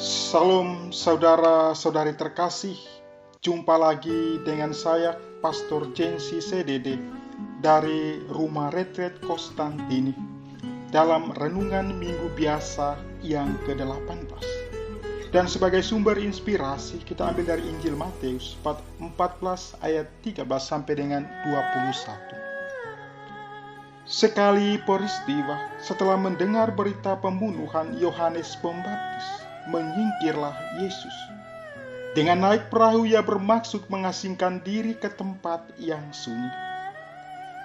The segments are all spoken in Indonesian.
Salam saudara-saudari terkasih, jumpa lagi dengan saya Pastor Jensi CDD dari Rumah Retret Konstantini dalam Renungan Minggu Biasa yang ke-18. Dan sebagai sumber inspirasi kita ambil dari Injil Matius 14 ayat 13 sampai dengan 21. Sekali peristiwa setelah mendengar berita pembunuhan Yohanes Pembaptis, menyingkirlah Yesus. Dengan naik perahu ia bermaksud mengasingkan diri ke tempat yang sunyi.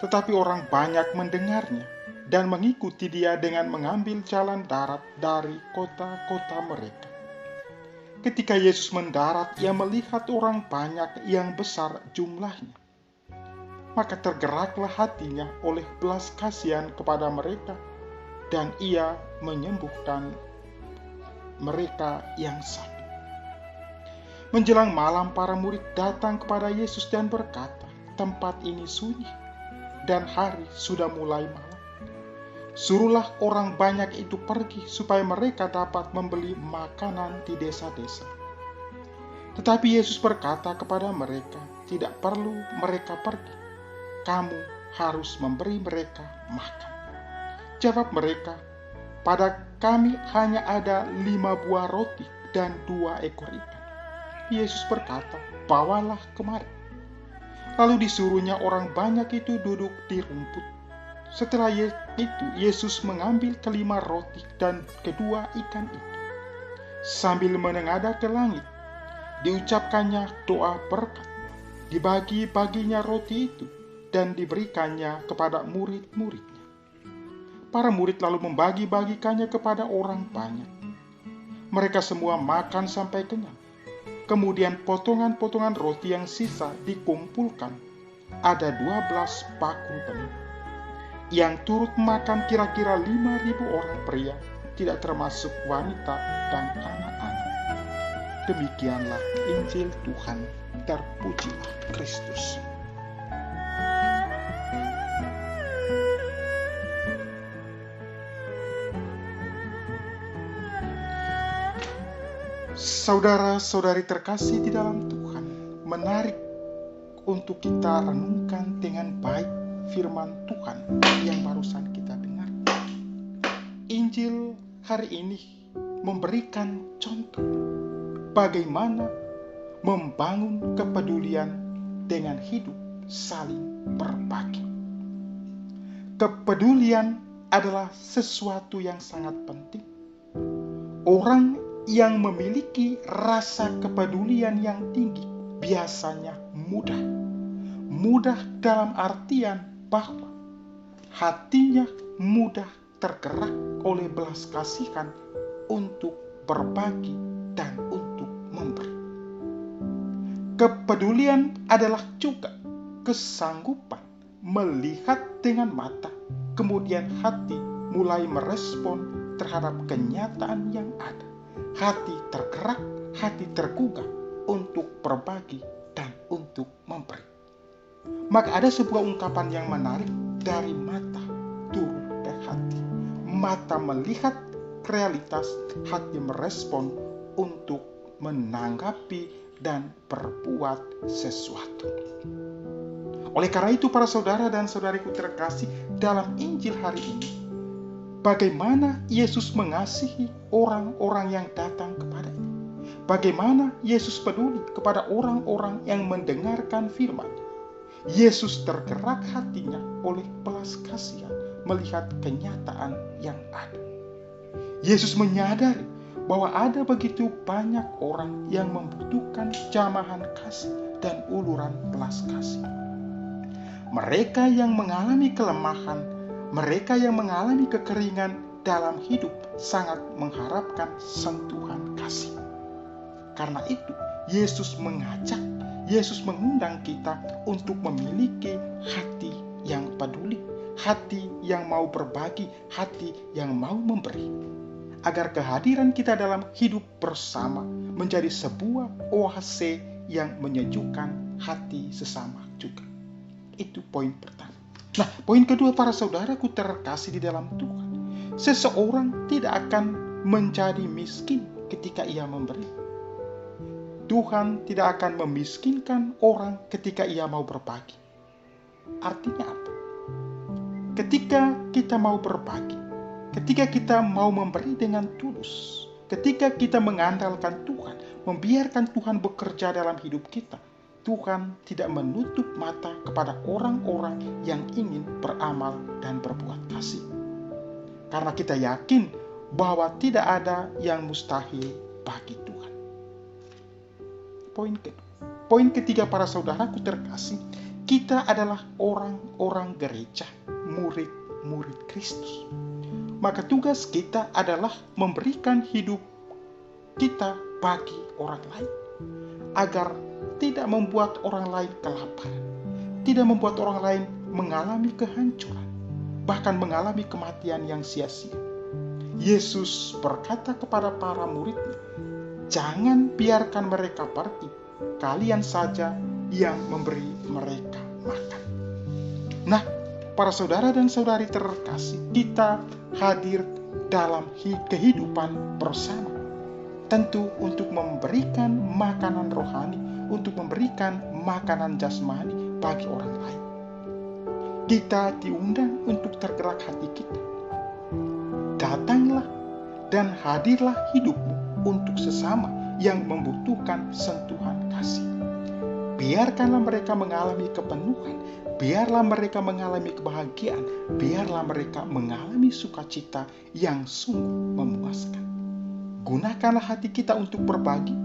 Tetapi orang banyak mendengarnya dan mengikuti dia dengan mengambil jalan darat dari kota-kota mereka. Ketika Yesus mendarat, ia melihat orang banyak yang besar jumlahnya. Maka tergeraklah hatinya oleh belas kasihan kepada mereka, dan ia menyembuhkan mereka yang sakit. Menjelang malam, para murid datang kepada Yesus dan berkata, "Tempat ini sunyi, dan hari sudah mulai malam. Suruhlah orang banyak itu pergi, supaya mereka dapat membeli makanan di desa-desa." Tetapi Yesus berkata kepada mereka, "Tidak perlu mereka pergi. Kamu harus memberi mereka makan." Jawab mereka, "Pada kami hanya ada 5 buah roti dan 2 ekor ikan." Yesus berkata, "Bawalah kemari." Lalu disuruhnya orang banyak itu duduk di rumput. Setelah itu Yesus mengambil ke-5 roti dan kedua ikan itu. Sambil menengadah ke langit, diucapkannya doa berkat. Dibagi-baginya roti itu dan diberikannya kepada murid-muridnya. Para murid lalu membagi-bagikannya kepada orang banyak. Mereka semua makan sampai kenyang. Kemudian potongan-potongan roti yang sisa dikumpulkan. Ada 12 bakul penuh. Yang turut makan kira-kira 5.000 orang pria, tidak termasuk wanita dan anak-anak. Demikianlah Injil Tuhan. Terpujilah Kristus. Saudara-saudari terkasih di dalam Tuhan, menarik untuk kita renungkan dengan baik firman Tuhan yang barusan kita dengar. Injil hari ini memberikan contoh bagaimana membangun kepedulian dengan hidup saling berbagi. Kepedulian adalah sesuatu yang sangat penting. Orang yang memiliki rasa kepedulian yang tinggi biasanya mudah dalam artian bahwa hatinya mudah tergerak oleh belas kasihan untuk berbagi dan untuk memberi. Kepedulian adalah juga kesanggupan melihat dengan mata, kemudian hati mulai merespon terhadap kenyataan yang ada. Hati tergerak, hati tergugah untuk berbagi dan untuk memberi. Maka ada sebuah ungkapan yang menarik dari mata turun ke hati. Mata melihat realitas, hati merespon untuk menanggapi dan berbuat sesuatu. Oleh karena itu, para saudara dan saudariku terkasih, dalam Injil hari ini, bagaimana Yesus mengasihi orang-orang yang datang kepadanya. Bagaimana Yesus peduli kepada orang-orang yang mendengarkan firman. Yesus tergerak hatinya oleh belas kasihan melihat kenyataan yang ada. Yesus menyadari bahwa ada begitu banyak orang yang membutuhkan jamahan kasih dan uluran belas kasih. Mereka yang mengalami kelemahan, mereka yang mengalami kekeringan dalam hidup sangat mengharapkan sentuhan kasih. Karena itu, Yesus mengundang kita untuk memiliki hati yang peduli, hati yang mau berbagi, hati yang mau memberi. Agar kehadiran kita dalam hidup bersama menjadi sebuah oase yang menyejukkan hati sesama juga. Itu poin pertama. Nah, poin kedua, para saudaraku terkasih di dalam Tuhan. Seseorang tidak akan menjadi miskin ketika ia memberi. Tuhan tidak akan memiskinkan orang ketika ia mau berbagi. Artinya apa? Ketika kita mau berbagi, ketika kita mau memberi dengan tulus, ketika kita mengandalkan Tuhan, membiarkan Tuhan bekerja dalam hidup kita, Tuhan tidak menutup mata kepada orang-orang yang ingin beramal dan berbuat kasih. Karena kita yakin bahwa tidak ada yang mustahil bagi Tuhan. Poin ketiga, para saudaraku terkasih, kita adalah orang-orang gereja, murid-murid Kristus. Maka tugas kita adalah memberikan hidup kita bagi orang lain, agar tidak membuat orang lain kelaparan, tidak membuat orang lain mengalami kehancuran, bahkan mengalami kematian yang sia-sia. Yesus berkata kepada para muridnya, "Jangan biarkan mereka pergi, kalian saja yang memberi mereka makan." Nah, para saudara dan saudari terkasih, kita hadir dalam kehidupan bersama, tentu untuk memberikan makanan rohani, untuk memberikan makanan jasmani bagi orang lain. Kita diundang untuk tergerak hati kita. Datanglah dan hadirlah hidupmu untuk sesama yang membutuhkan sentuhan kasih. Biarkanlah mereka mengalami kepenuhan, biarlah mereka mengalami kebahagiaan, biarlah mereka mengalami sukacita yang sungguh memuaskan. Gunakanlah hati kita untuk berbagi,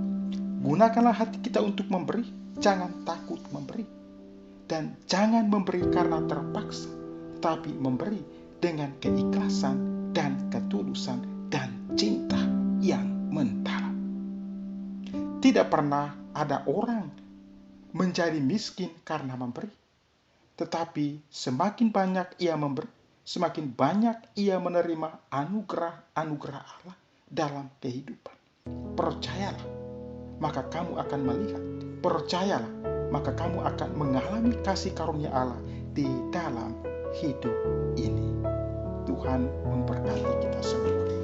gunakanlah hati kita untuk memberi, jangan takut memberi. Dan jangan memberi karena terpaksa, tapi memberi dengan keikhlasan dan ketulusan dan cinta yang mendalam. Tidak pernah ada orang menjadi miskin karena memberi. Tetapi semakin banyak ia memberi, semakin banyak ia menerima anugerah-anugerah Allah dalam kehidupan. Percayalah, maka kamu akan melihat. Percayalah, maka kamu akan mengalami kasih karunia Allah di dalam hidup ini. Tuhan memberkati kita semua.